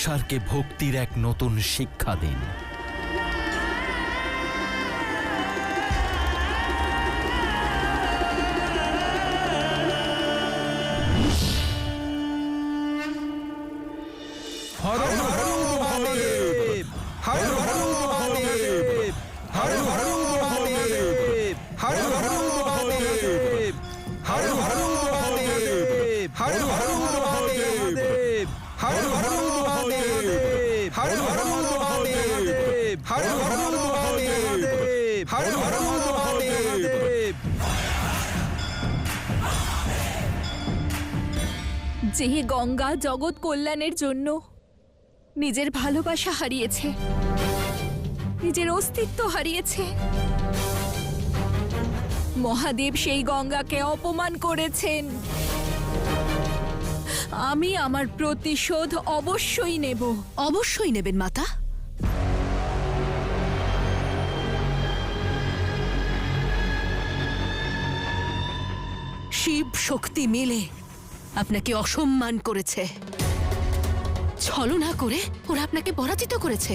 সংসারকে ভক্তির এক নতুন শিক্ষা দিন। হর হর মহাদেব, হর হর মহাদেব, হর হর মহাদেব, হর হর মহাদেব, হর হর মহাদেব, হর হর মহাদেব, হর হর মহাদেব, হর হর মহাদেব, হর হর মহাদেব, হর হর মহাদেব। যে গঙ্গা জগৎ কল্যাণের জন্য নিজের ভালোবাসা হারিয়েছে, নিজের অস্তিত্ব হারিয়েছে, মহাদেব সেই গঙ্গাকে অপমান করেছেন। আমি আমার প্রতিশোধ অবশ্যই নেব। অবশ্যই নেবেন মাতা। শিব শক্তি মিলে আপনাকে অসম্মান করেছে, ছলনা করে ওরা আপনাকে পরাজিত করেছে।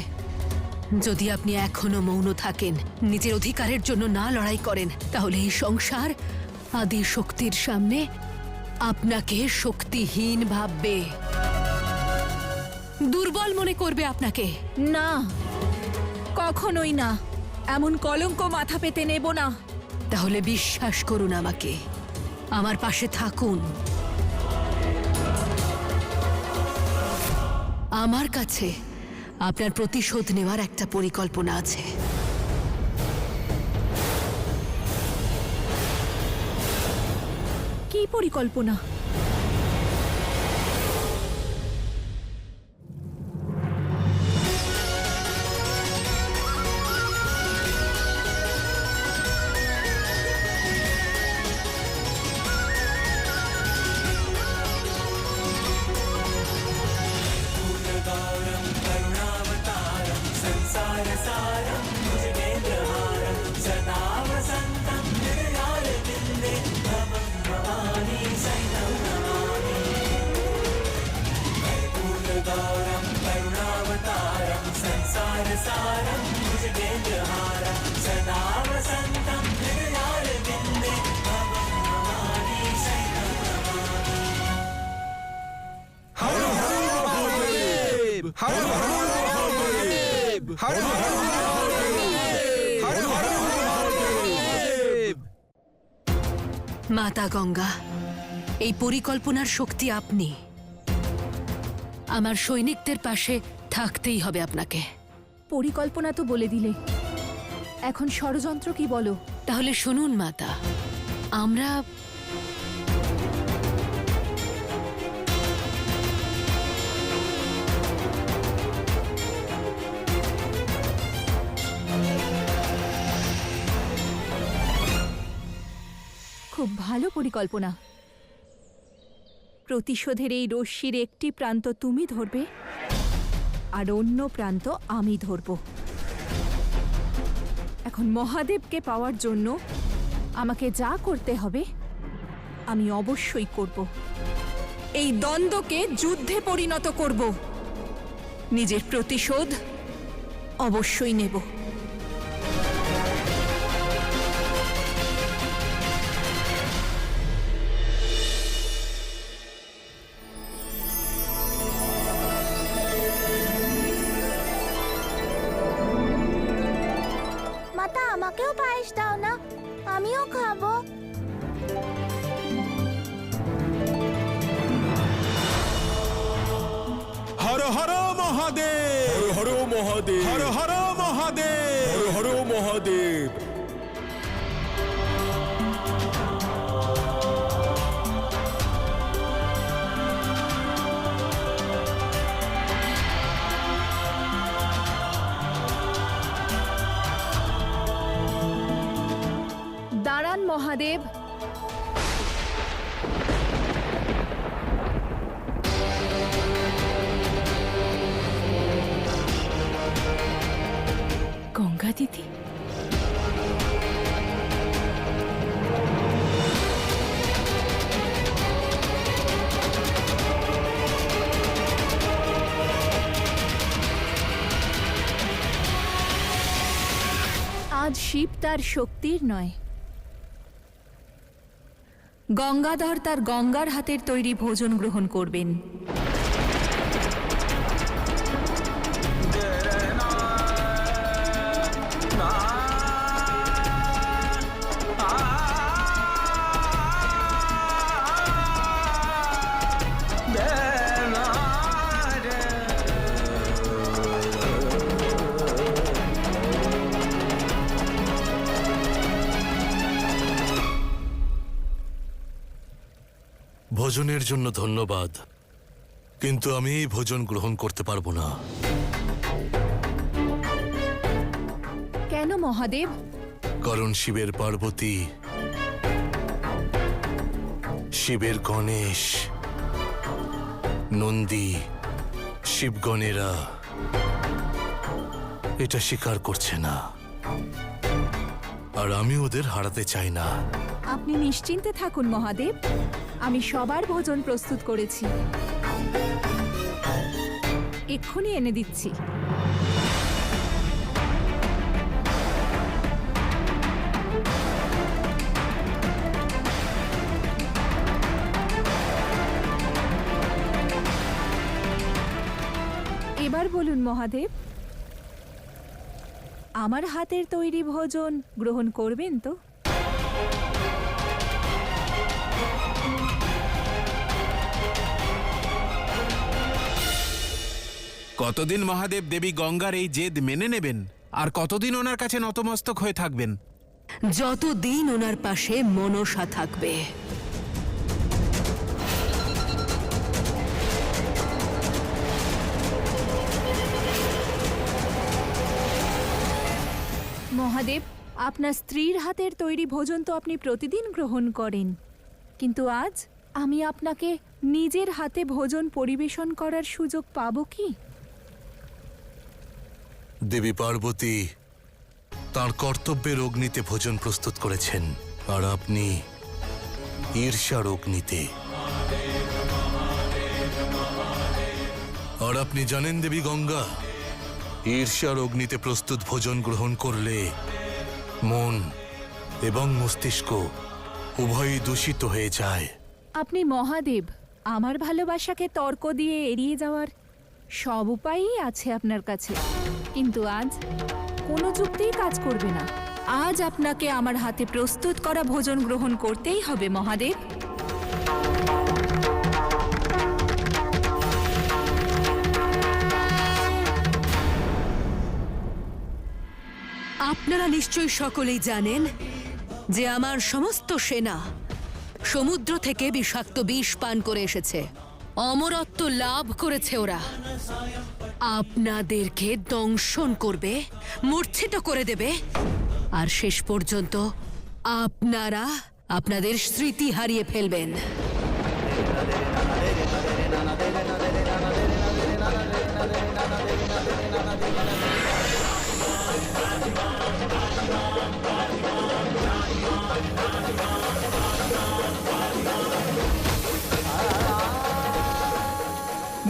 যদি আপনি এখনো মৌন থাকেন, নিজের অধিকারের জন্য না লড়াই করেন, তাহলে এই সংসার আদি শক্তির সামনে আপনাকে শক্তিহীন ভাববে, দুর্বল মনে করবে আপনাকে। না, কখনোই না। এমন কলঙ্ক মাথা পেতে নেব না। তাহলে বিশ্বাস করুন আমাকে, আমার পাশে থাকুন। আমার কাছে আপনার প্রতিশোধ নেওয়ার একটা পরিকল্পনা আছে। কি পরিকল্পনা? হর হর মহাদেব, হর হর মহাদেব, হর হর মহাদেব, হর হর মহাদেব। মাতা গঙ্গা, এই পরিকল্পনার শক্তি আপনি। আমার সৈনিকদের পাশে থাকতেই হবে আপনাকে। পরিকল্পনা তো বলে দিলে, এখন ষড়যন্ত্র কি বলো? তাহলে শুনুন মাতা, আমরা খুব ভালো পরিকল্পনা। প্রতিশোধের এই রশ্মির একটি প্রান্ত তুমি ধরবে, আর অন্য প্রান্ত আমি ধরব। এখন মহাদেবকে পাওয়ার জন্য আমাকে যা করতে হবে আমি অবশ্যই করব। এই দ্বন্দ্বকে যুদ্ধে পরিণত করব। নিজের প্রতিশোধ অবশ্যই নেব। মাতা, আমাকেও পায়েস দাও না, আমিও খাবো। হর হর মহাদেব, হর হর মহাদেব, হর হর মহাদেব, হর হর মহাদেব। দাঁড়ান মহাদেব। গঙ্গা দিদি, শিব তার শক্তির নয়, গঙ্গাধর তার গঙ্গার হাতের তৈরি ভোজন গ্রহণ করবেন। ভোজনের জন্য ধন্যবাদ, কিন্তু আমি এই ভোজন গ্রহণ করতে পারবো না। কেন মহাদেব? কারণ শিবের পার্বতী, শিবের গণেশ, নন্দী, শিবগণেরা এটা স্বীকার করছে না, আর আমি ওদের হারাতে চাই না। আপনি নিশ্চিন্তে থাকুন মহাদেব, আমি সবার ভোজন প্রস্তুত করেছি, এক্ষুনি এনে দিচ্ছি। এবার বলুন মহাদেব, আমার হাতের তৈরি ভোজন গ্রহণ করবেন তো? কতদিন মহাদেব দেবী গঙ্গার এই জেদ মেনে নেবেন, আর কতদিন ওনার কাছে নতমস্তক হয়ে থাকবেন? যতদিন ওনার পাশে মনসা থাকবে। মহাদেব, আপনার স্ত্রীর হাতের তৈরি ভোজন তো আপনি প্রতিদিন গ্রহণ করেন, কিন্তু আজ আমি আপনাকে নিজের হাতে ভোজন পরিবেশন করার সুযোগ পাবো কি? দেবী পার্বতী তার কর্তব্যের অগ্নিতে ভোজন প্রস্তুত করেছেন, আর আপনি ঈর্ষার অগ্নিতে। আর আপনি জানেন দেবী গঙ্গা, ঈর্ষার অগ্নিতে প্রস্তুত ভোজন গ্রহণ করলে মন এবং মস্তিষ্ক উভয়ই দূষিত হয়ে যায়। আপনি মহাদেব, আমার ভালোবাসাকে তর্ক দিয়ে এড়িয়ে যাওয়ার সব উপায়ই আছে আপনার কাছে, কিন্তু আজ কোনো যুক্তিই কাজ করবে না। আজ আপনাকে আমার হাতে প্রস্তুত করা ভোজন গ্রহণ করতেই হবে মহাদেব। আপনারা নিশ্চয়ই সকলেই জানেন যে আমার সমস্ত সেনা সমুদ্র থেকে বিষাক্ত বিষ পান করে এসেছে, অমরত্ব লাভ করেছে ওরা। আপনাদেরকে দংশন করবে, মূর্ছিত করে দেবে, আর শেষ পর্যন্ত আপনারা আপনাদের স্মৃতি হারিয়ে ফেলবেন।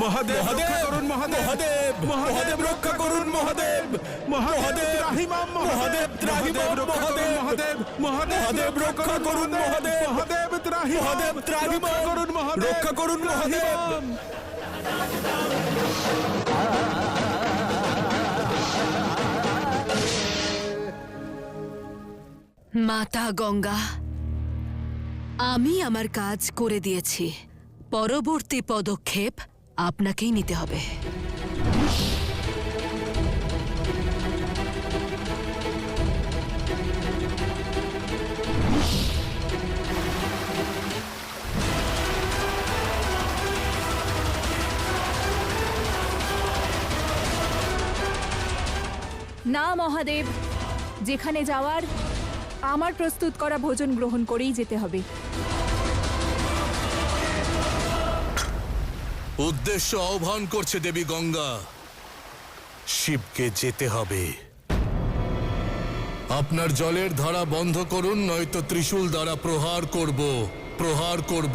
মহাদেব রক্ষা করুন, মহাদেব! মহাদেব রক্ষা করুন, মহাদেব! মহাদেব ত্রাহিমাম, মহাদেব ত্রাহিমাম, মহাদেব! মহাদেব রক্ষা করুন, মহাদেব! মহাদেব ত্রাহিমাম, মহাদেব ত্রাহিমাম করুন, মহাদেব রক্ষা করুন, মহাদেব! মাতা গঙ্গা, আমি আমার কাজ করে দিয়েছি, পরবর্তী পদক্ষেপ আপনাকেই নিতে হবে। না মহাদেব, যেখানে যাওয়ার আমার প্রস্তুত করা ভোজন গ্রহণ করেই যেতে হবে। উদ্দেশ্য আহ্বান করছে দেবী গঙ্গা, শিবকে যেতে হবে। আপনার জলের ধারা বন্ধ করুন, নয়তো ত্রিশূল দ্বারা প্রহার করব।